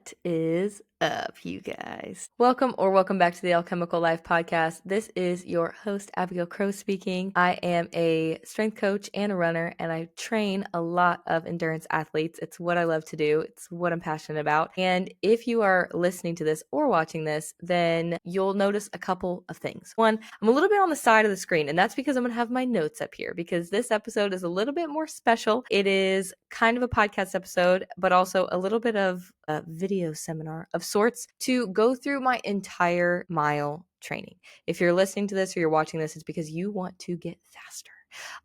What is up, you guys? Welcome back to the Alchemical Life podcast. This is your host, Abigail Crow speaking. I am a strength coach and a runner, and I train a lot of endurance athletes. It's what I love to do. It's what I'm passionate about. And if you are listening to this or watching this, then you'll notice a couple of things. One, I'm a little bit on the side of the screen, and that's because I'm going to have my notes up here because this episode is a little bit more special. It is kind of a podcast episode, but also a little bit of a video seminar of sorts to go through my entire mile training. If you're listening to this or you're watching this, it's because you want to get faster.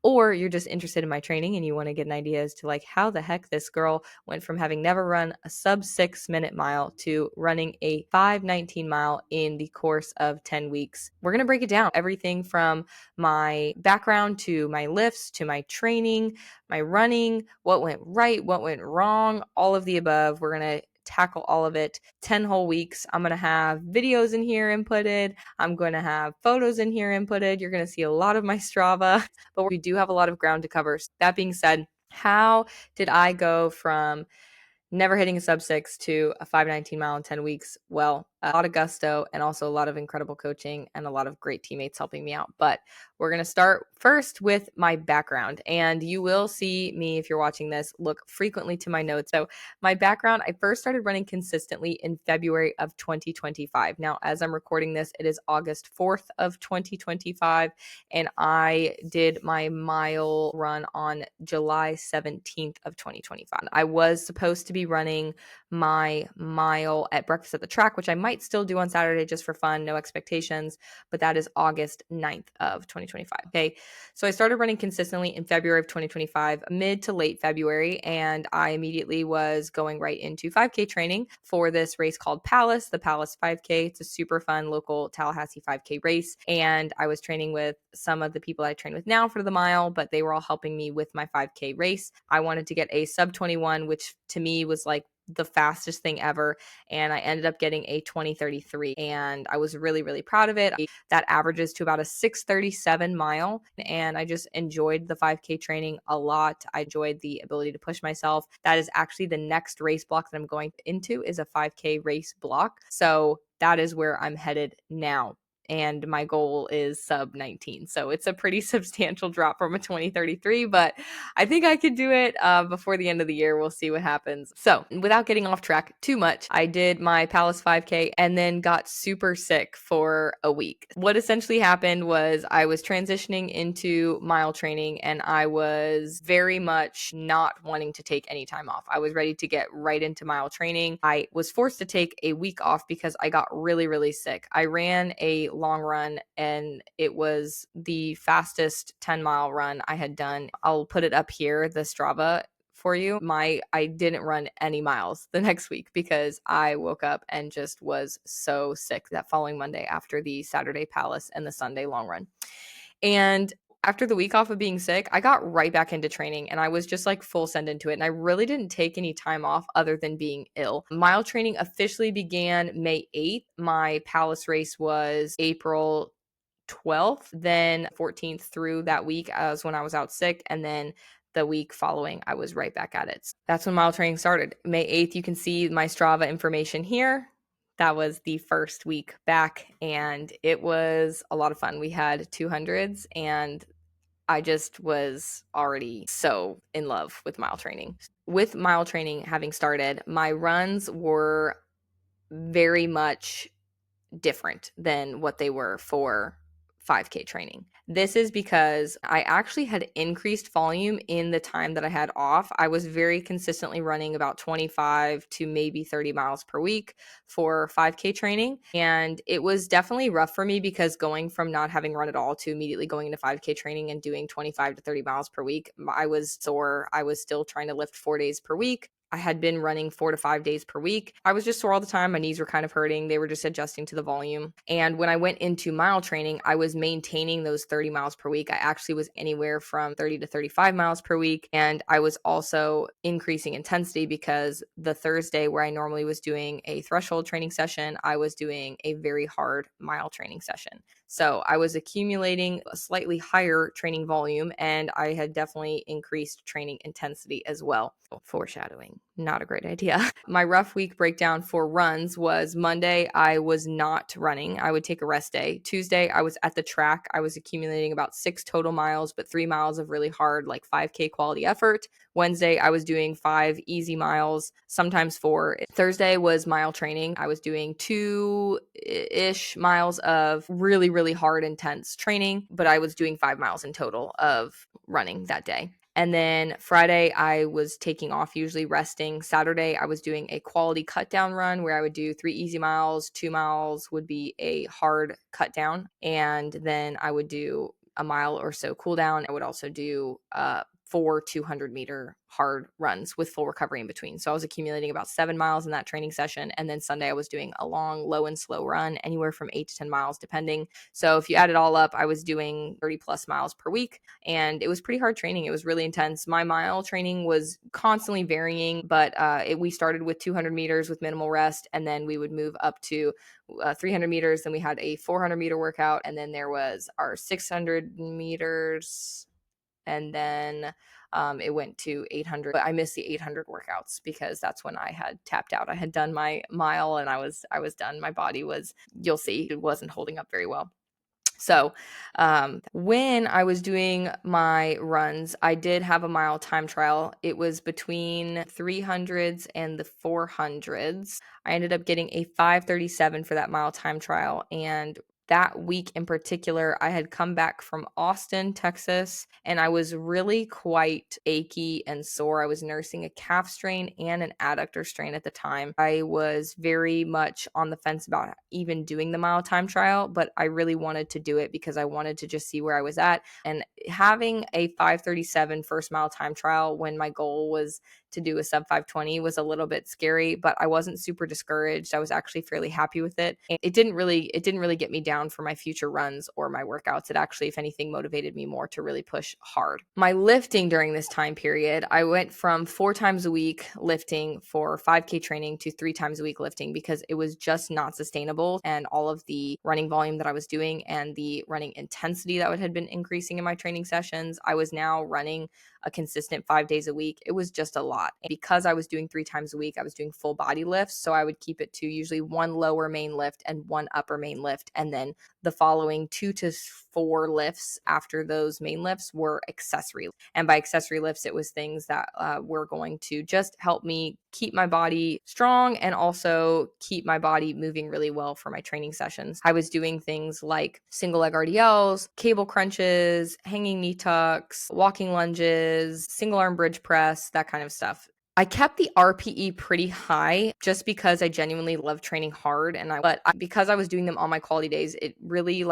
Or you're just interested in my training and you want to get an idea as to like how the heck this girl went from having never run a sub 6-minute mile to running a 5:19 mile in the course of 10 weeks. We're going to break it down. Everything from my background to my lifts to my training, my running, what went right, what went wrong, all of the above. We're going to tackle all of it. 10 whole weeks. I'm going to have videos in here inputted. I'm going to have photos in here inputted. You're going to see a lot of my Strava, but we do have a lot of ground to cover. That being said, how did I go from never hitting a sub 6 to a 5:19 mile in 10 weeks? Well, a lot of gusto and also a lot of incredible coaching and a lot of great teammates helping me out. But we're going to start first with my background. And you will see me, if you're watching this, look frequently to my notes. So my background, I first started running consistently in February of 2025. Now, as I'm recording this, it is August 4th of 2025. And I did my mile run on July 17th of 2025. I was supposed to be running my mile at Breakfast at the Track, which I might still do on Saturday just for fun, no expectations, but that is August 9th of 2025. Okay. So I started running consistently in February of 2025, mid to late February, and I immediately was going right into 5K training for this race called Palace, the Palace 5K. It's a super fun local Tallahassee 5K race. And I was training with some of the people I train with now for the mile, but they were all helping me with my 5K race. I wanted to get a sub 21, which to me was like the fastest thing ever. And I ended up getting a 20:33 and I was really, really proud of it. That averages to about a 6:37 mile. And I just enjoyed the 5K training a lot. I enjoyed the ability to push myself. That is actually the next race block that I'm going into is a 5K race block. So that is where I'm headed now. And my goal is sub 19. So it's a pretty substantial drop from a 20:33, but I think I could do it before the end of the year. We'll see what happens. So without getting off track too much, I did my Palace 5K and then got super sick for a week. What essentially happened was I was transitioning into mile training and I was very much not wanting to take any time off. I was ready to get right into mile training. I was forced to take a week off because I got really, really sick. I ran a long run and it was the fastest 10-mile run I had done. I'll put it up here, the Strava for you. I didn't run any miles the next week because I woke up and just was so sick that following Monday after the Saturday Palace and the Sunday long run. And after the week off of being sick, I got right back into training and I was just like full send into it. And I really didn't take any time off other than being ill. Mile training officially began May 8th. My Palace race was April 12th, then 14th through that week as when I was out sick. And then the week following, I was right back at it. That's when mile training started. May 8th, you can see my Strava information here. That was the first week back and it was a lot of fun. We had 200s and I just was already so in love with mile training. With mile training having started, my runs were very much different than what they were for 5K training. This is because I actually had increased volume in the time that I had off. I was very consistently running about 25 to maybe 30 miles per week for 5K training. And it was definitely rough for me because going from not having run at all to immediately going into 5K training and doing 25 to 30 miles per week, I was sore. I was still trying to lift 4 days per week. I had been running 4 to 5 days per week. I was just sore all the time. My knees were kind of hurting. They were just adjusting to the volume. And when I went into mile training, I was maintaining those 30 miles per week. I actually was anywhere from 30 to 35 miles per week. And I was also increasing intensity because the Thursday where I normally was doing a threshold training session, I was doing a very hard mile training session. So I was accumulating a slightly higher training volume and I had definitely increased training intensity as well. Foreshadowing. Not a great idea. My rough week breakdown for runs was Monday, I was not running. I would take a rest day. Tuesday, I was at the track. I was accumulating about 6 total miles, but 3 miles of really hard, like 5K quality effort. Wednesday, I was doing 5 easy miles, sometimes 4. Thursday was mile training. I was doing 2-ish miles of really, really hard, intense training, but I was doing 5 miles in total of running that day. And then Friday, I was taking off, usually resting. Saturday, I was doing a quality cut down run where I would do 3 easy miles, 2 miles would be a hard cut down. And then I would do a mile or so cool down. I would also do 4 200-meter hard runs with full recovery in between. So I was accumulating about 7 miles in that training session. And then Sunday, I was doing a long, low and slow run, anywhere from 8 to 10 miles, depending. So if you add it all up, I was doing 30 plus miles per week. And it was pretty hard training. It was really intense. My mile training was constantly varying, but we started with 200 meters with minimal rest. And then we would move up to 300 meters. Then we had a 400 meter workout. And then there was our 600 meters. And then it went to 800. But I missed the 800 workouts because that's when I had tapped out. I had done my mile and I was done. My body was, you'll see, it wasn't holding up very well. So when I was doing my runs, I did have a mile time trial. It was between 300s and the 400s. I ended up getting a 5:37 for that mile time trial. And that week in particular, I had come back from Austin, Texas, and I was really quite achy and sore. I was nursing a calf strain and an adductor strain at the time. I was very much on the fence about even doing the mile time trial, but I really wanted to do it because I wanted to just see where I was at. And having a 5:37 first mile time trial when my goal was to do a sub 5:20 was a little bit scary, but I wasn't super discouraged. I was actually fairly happy with it. And it didn't really get me down for my future runs or my workouts. It actually, if anything, motivated me more to really push hard. My lifting during this time period, I went from 4 times a week lifting for 5K training to 3 times a week lifting because it was just not sustainable. And all of the running volume that I was doing and the running intensity that had been increasing in my training sessions, I was now running a consistent 5 days a week. It was just a lot. And because I was doing 3 times a week, I was doing full body lifts. So I would keep it to usually 1 lower main lift and 1 upper main lift. And then the following 2 to 4 lifts after those main lifts were accessory. And by accessory lifts, it was things that were going to just help me keep my body strong and also keep my body moving really well for my training sessions. I was doing things like single leg RDLs, cable crunches, hanging knee tucks, walking lunges, single arm bridge press, that kind of stuff. I kept the RPE pretty high just because I genuinely love training hard. Because I was doing them on my quality days, it really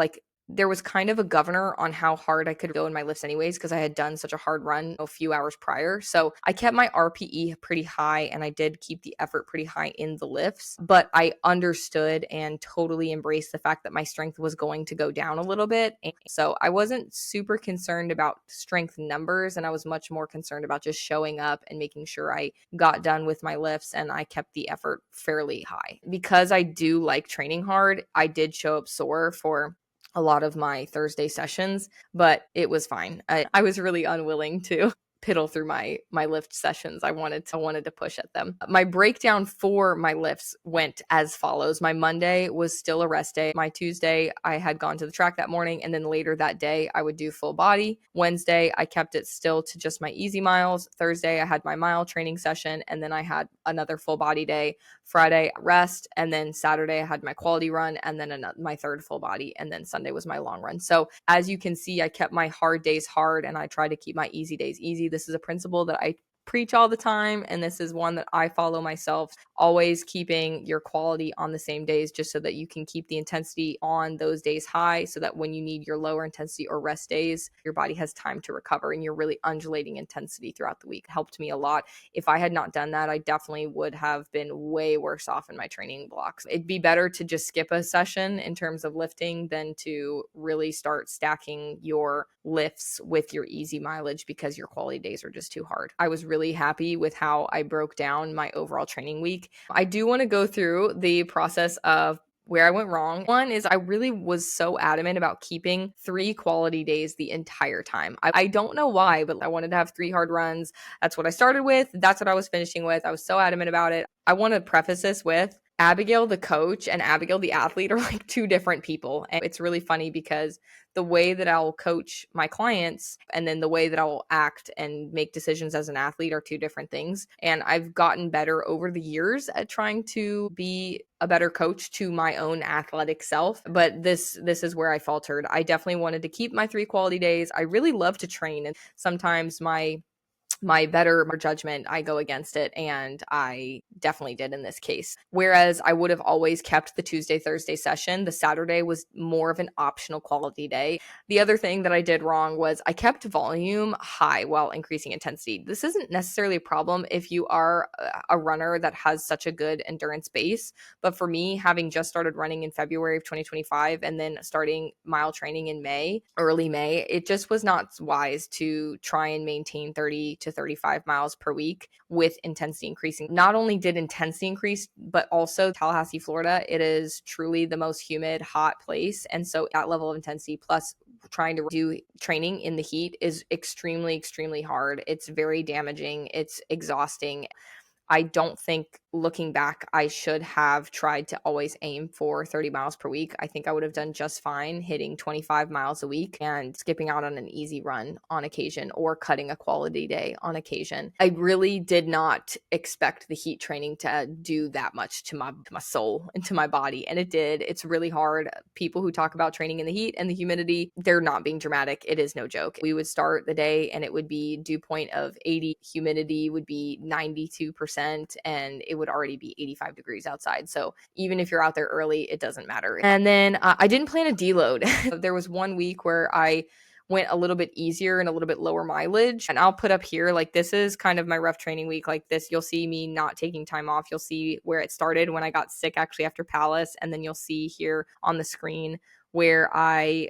there was kind of a governor on how hard I could go in my lifts anyways, because I had done such a hard run a few hours prior. So I kept my RPE pretty high and I did keep the effort pretty high in the lifts, but I understood and totally embraced the fact that my strength was going to go down a little bit. And so I wasn't super concerned about strength numbers, and I was much more concerned about just showing up and making sure I got done with my lifts and I kept the effort fairly high. Because I do like training hard, I did show up sore for a lot of my Thursday sessions, but it was fine. I was really unwilling to piddle through my lift sessions. I wanted to push at them. My breakdown for my lifts went as follows. My Monday was still a rest day. My Tuesday, I had gone to the track that morning, and then later that day, I would do full body. Wednesday, I kept it still to just my easy miles. Thursday, I had my mile training session, and then I had another full body day. Friday, rest, and then Saturday, I had my quality run, and then my third full body, and then Sunday was my long run. So as you can see, I kept my hard days hard, and I tried to keep my easy days easy. This is a principle that I preach all the time, and this is one that I follow myself, always keeping your quality on the same days just so that you can keep the intensity on those days high, so that when you need your lower intensity or rest days, your body has time to recover and you're really undulating intensity throughout the week. It helped me a lot. If I had not done that, I definitely would have been way worse off in my training blocks. It'd be better to just skip a session in terms of lifting than to really start stacking your lifts with your easy mileage because your quality days are just too hard. I was really happy with how I broke down my overall training week. I do want to go through the process of where I went wrong. One is I really was so adamant about keeping 3 quality days the entire time. I don't know why, but I wanted to have 3 hard runs. That's what I started with. That's what I was finishing with. I was so adamant about it. I want to preface this with Abigail, the coach, and Abigail, the athlete, are like 2 different people. And it's really funny because the way that I'll coach my clients and then the way that I will act and make decisions as an athlete are 2 different things. And I've gotten better over the years at trying to be a better coach to my own athletic self. But this is where I faltered. I definitely wanted to keep my 3 quality days. I really love to train, and sometimes my better judgment, I go against it, and I definitely did in this case. Whereas I would have always kept the Tuesday, Thursday session, the Saturday was more of an optional quality day. The other thing that I did wrong was I kept volume high while increasing intensity. This isn't necessarily a problem if you are a runner that has such a good endurance base, but for me, having just started running in February of 2025 and then starting mile training in early May, it just was not wise to try and maintain 30 to 35 miles per week with intensity increasing. Not only did intensity increase, but also Tallahassee, Florida, it is truly the most humid, hot place. And so that level of intensity plus trying to do training in the heat is extremely, extremely hard. It's very damaging. It's exhausting. I don't think, looking back, I should have tried to always aim for 30 miles per week. I think I would have done just fine hitting 25 miles a week and skipping out on an easy run on occasion or cutting a quality day on occasion. I really did not expect the heat training to do that much to my soul and to my body, and it did. It's really hard. People who talk about training in the heat and the humidity, they're not being dramatic. It is no joke. We would start the day and it would be dew point of 80, humidity would be 92%, and it would already be 85 degrees outside. So even if you're out there early, it doesn't matter. And then I didn't plan a deload. There was one week where I went a little bit easier and a little bit lower mileage. And I'll put up here, like, this is kind of my rough training week. Like this, you'll see me not taking time off. You'll see where it started when I got sick actually after Palace. And then you'll see here on the screen where I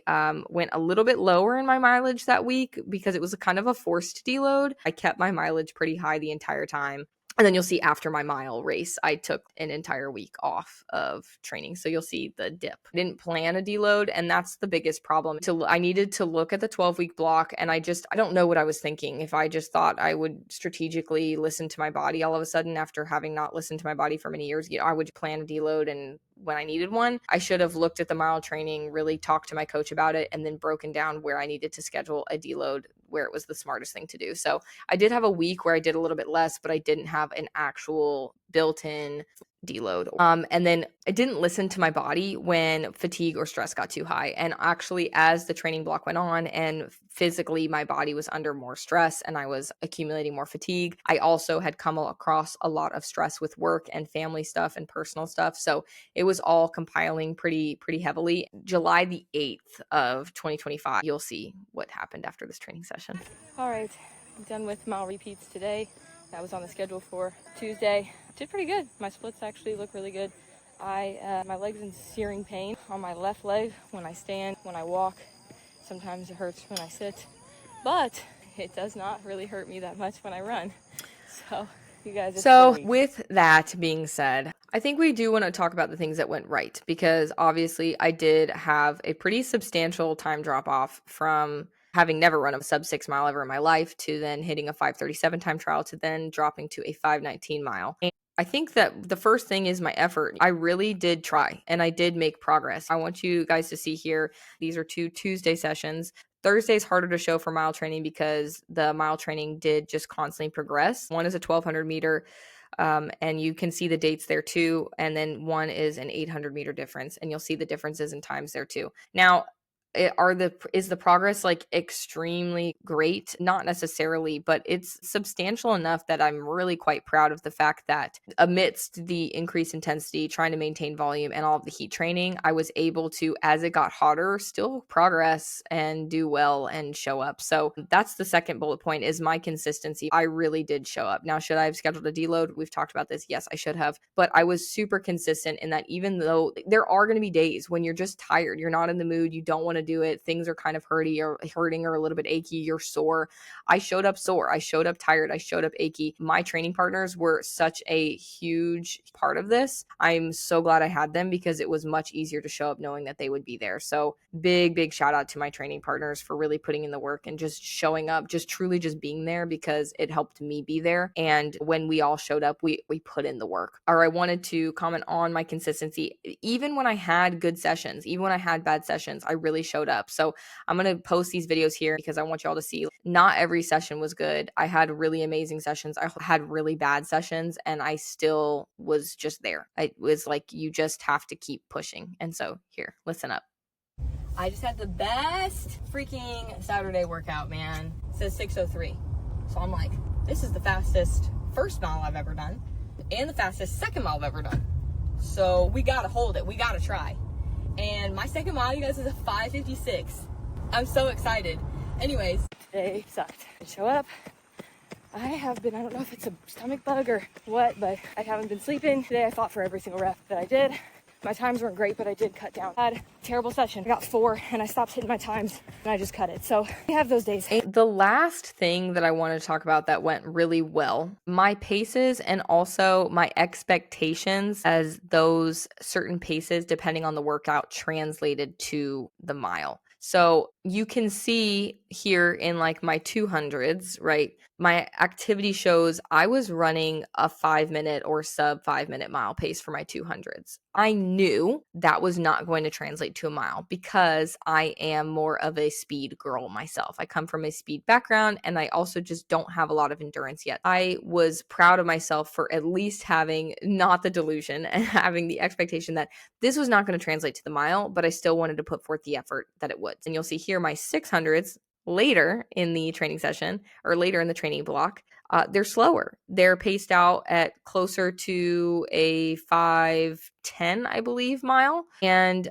went a little bit lower in my mileage that week because it was a kind of a forced deload. I kept my mileage pretty high the entire time. And then you'll see after my mile race, I took an entire week off of training. So you'll see the dip. I didn't plan a deload, and that's the biggest problem. I needed to look at the 12-week block, and I don't know what I was thinking. If I just thought I would strategically listen to my body all of a sudden after having not listened to my body for many years, I would plan a deload, and when I needed one, I should have looked at the mile training, really talked to my coach about it, and then broken down where I needed to schedule a deload where it was the smartest thing to do. So I did have a week where I did a little bit less, but I didn't have an actual built-in deload. And then I didn't listen to my body when fatigue or stress got too high. And actually, as the training block went on and physically my body was under more stress and I was accumulating more fatigue, I also had come across a lot of stress with work and family stuff and personal stuff. So it was all compiling pretty heavily. July the 8th of 2025, you'll see what happened after this training session. All right, I'm done with mile repeats today. That was on the schedule for Tuesday. Did pretty good. My splits actually look really good. My leg's in searing pain on my left leg when I stand, when I walk. Sometimes it hurts when I sit, but it does not really hurt me that much when I run. So you guys. So with that being said, I think we do want to talk about the things that went right, because obviously I did have a pretty substantial time drop off from having never run a sub 6 mile ever in my life to then hitting a 5:37 time trial to then dropping to a 5:19 mile. And I think that the first thing is my effort. I really did try and I did make progress. I want you guys to see here, these are 2 Tuesday sessions. Thursday's harder to show for mile training because the mile training did just constantly progress. One is a 1200 meter, and you can see the dates there too. And then one is an 800 meter difference, and you'll see the differences in times there too. Now, is the progress like extremely great? Not necessarily, but it's substantial enough that I'm really quite proud of the fact that amidst the increased intensity, trying to maintain volume and all of the heat training, I was able to, as it got hotter, still progress and do well and show up. So that's the second bullet point, is my consistency. I really did show up. Now, should I have scheduled a deload? We've talked about this. Yes, I should have, but I was super consistent in that, even though there are going to be days when you're just tired, you're not in the mood, you don't want to to do it. Things are kind of hurting or a little bit achy. You're sore. I showed up sore. I showed up tired. I showed up achy. My training partners were such a huge part of this. I'm so glad I had them because it was much easier to show up knowing that they would be there. So big shout out to my training partners for really putting in the work and just showing up, just truly just being there, because it helped me be there. And when we all showed up, we put in the work. Or I wanted to comment on my consistency. Even when I had good sessions, even when I had bad sessions, I really showed up. So I'm going to post these videos here because I want you all to see not every session was good. I had really amazing sessions. I had really bad sessions, and I still was just there. It was like, you just have to keep pushing. And so here, listen up. I just had the best freaking Saturday workout, man. It says 6:03. So I'm like, this is the fastest first mile I've ever done and the fastest second mile I've ever done. So we got to hold it. We got to try. And my second mile, you guys, is a 5:56. I'm so excited. Anyways, today sucked. I show up. I don't know if it's a stomach bug or what, but I haven't been sleeping. Today I fought for every single rep that I did. My times weren't great, but I did cut down. I had a terrible session. I got 4 and I stopped hitting my times and I just cut it. So we have those days. The last thing that I want to talk about that went really well, my paces and also my expectations as those certain paces, depending on the workout, translated to the mile. So you can see here in like my 200s, right? My activity shows I was running a 5-minute or sub 5-minute mile pace for my 200s. I knew that was not going to translate to a mile because I am more of a speed girl myself. I come from a speed background and I also just don't have a lot of endurance yet. I was proud of myself for at least having not the delusion and having the expectation that this was not going to translate to the mile, but I still wanted to put forth the effort that it would. And you'll see here my 600s later in the training session or later in the training block, they're slower. They're paced out at closer to a 5:10, I believe, mile. And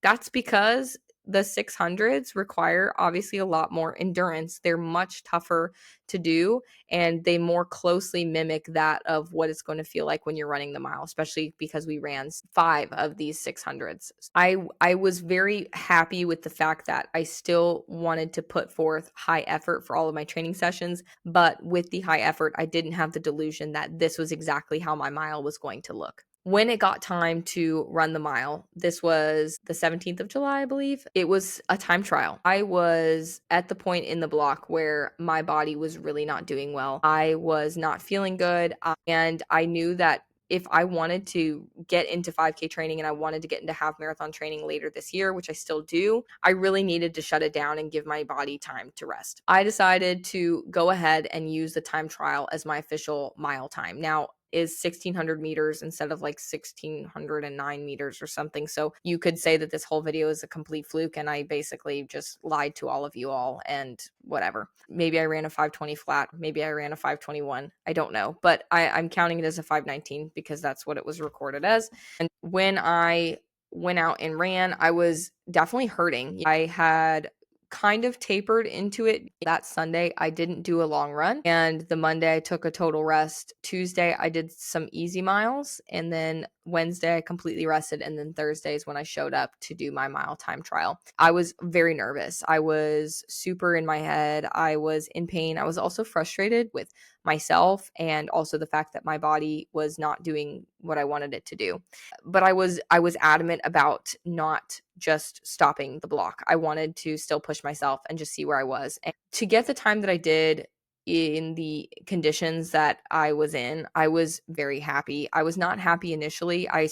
that's because the 600s require obviously a lot more endurance. They're much tougher to do, and they more closely mimic that of what it's going to feel like when you're running the mile, especially because we ran 5 of these 600s. I was very happy with the fact that I still wanted to put forth high effort for all of my training sessions, but with the high effort, I didn't have the delusion that this was exactly how my mile was going to look. When it got time to run the mile, this was the 17th of July, I believe. It was a time trial. I was at the point in the block where my body was really not doing well. I was not feeling good, and I knew that if I wanted to get into 5K training and I wanted to get into half marathon training later this year, which I still do, I really needed to shut it down and give my body time to rest. I decided to go ahead and use the time trial as my official mile time. Now, is 1600 meters instead of like 1609 meters or something. So you could say that this whole video is a complete fluke and I basically just lied to all of you all and whatever. Maybe I ran a 520 flat. Maybe I ran a 521. I don't know, but I'm counting it as a 519 because that's what it was recorded as. And when I went out and ran, I was definitely hurting. I had kind of tapered into it. That Sunday, I didn't do a long run. And the Monday, I took a total rest. Tuesday, I did some easy miles. And then Wednesday, I completely rested. And then Thursday is when I showed up to do my mile time trial. I was very nervous. I was super in my head. I was in pain. I was also frustrated with myself and also the fact that my body was not doing what I wanted it to do. But I was adamant about not just stopping the block. I wanted to still push myself and just see where I was. And to get the time that I did in the conditions that I was in, I was very happy. I was not happy initially. I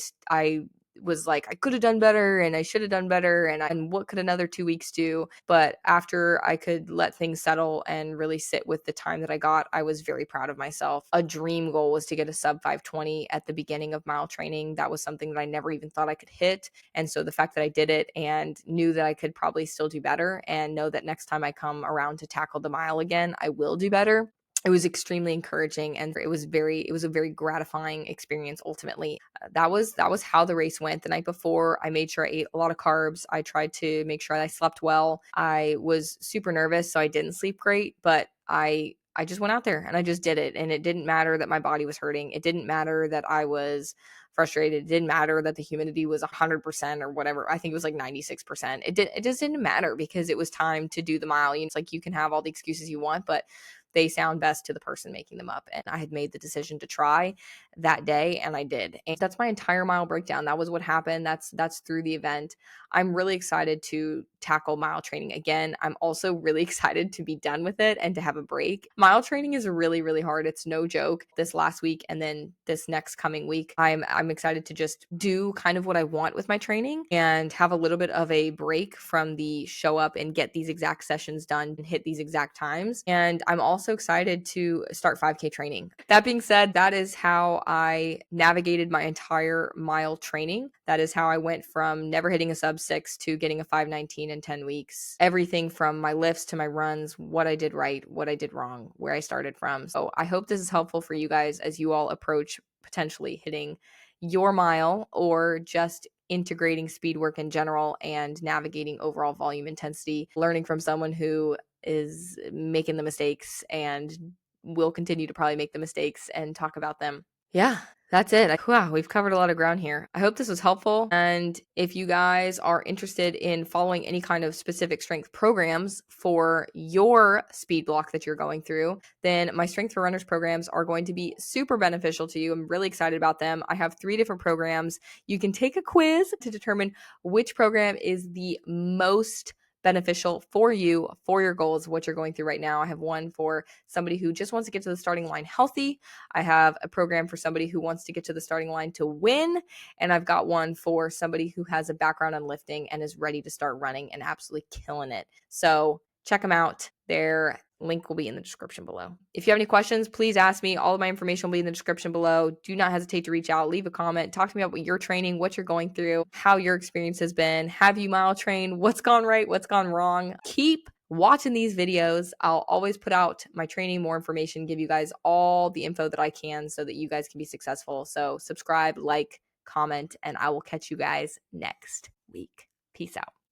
was like, I could have done better and I should have done better. And what could another 2 weeks do? But after I could let things settle and really sit with the time that I got, I was very proud of myself. A dream goal was to get a sub 520 at the beginning of mile training. That was something that I never even thought I could hit. And so the fact that I did it and knew that I could probably still do better and know that next time I come around to tackle the mile again, I will do better. It was extremely encouraging and it was a very gratifying experience ultimately. That was how the race went. The night before, I made sure I ate a lot of carbs. I tried to make sure I slept well. I was super nervous, so I didn't sleep great, but I I just went out there and I just did it. And it didn't matter that my body was hurting. It didn't matter that I was frustrated. It didn't matter that the humidity was 100% or whatever. I think it was like 96%. It just didn't matter because it was time to do the mile. It's like you can have all the excuses you want, but they sound best to the person making them up. And I had made the decision to try that day and I did. And that's my entire mile breakdown. That was what happened. That's through the event. I'm really excited to tackle mile training again. I'm also really excited to be done with it and to have a break. Mile training is really, really hard. It's no joke. This last week and then this next coming week, I'm excited to just do kind of what I want with my training and have a little bit of a break from the show up and get these exact sessions done and hit these exact times. And I'm also excited to start 5K training. That being said, that is how I navigated my entire mile training. That is how I went from never hitting a sub 6 to getting a 5:19 in 10 weeks. Everything from my lifts to my runs, what I did right, what I did wrong, where I started from. So I hope this is helpful for you guys as you all approach potentially hitting your mile or just integrating speed work in general and navigating overall volume intensity, learning from someone who is making the mistakes and will continue to probably make the mistakes and talk about them. Yeah, that's it. Wow, we've covered a lot of ground here. I hope this was helpful. And if you guys are interested in following any kind of specific strength programs for your speed block that you're going through, then my Strength for Runners programs are going to be super beneficial to you. I'm really excited about them. I have 3 different programs. You can take a quiz to determine which program is the most beneficial for you, for your goals, what you're going through right now. I have one for somebody who just wants to get to the starting line healthy. I have a program for somebody who wants to get to the starting line to win. And I've got one for somebody who has a background on lifting and is ready to start running and absolutely killing it. So check them out. Their link will be in the description below. If you have any questions, please ask me. All of my information will be in the description below. Do not hesitate to reach out, leave a comment, talk to me about what you're training, what you're going through, how your experience has been. Have you mile trained? What's gone right? What's gone wrong? Keep watching these videos. I'll always put out my training, more information, give you guys all the info that I can so that you guys can be successful. So subscribe, like, comment, and I will catch you guys next week. Peace out.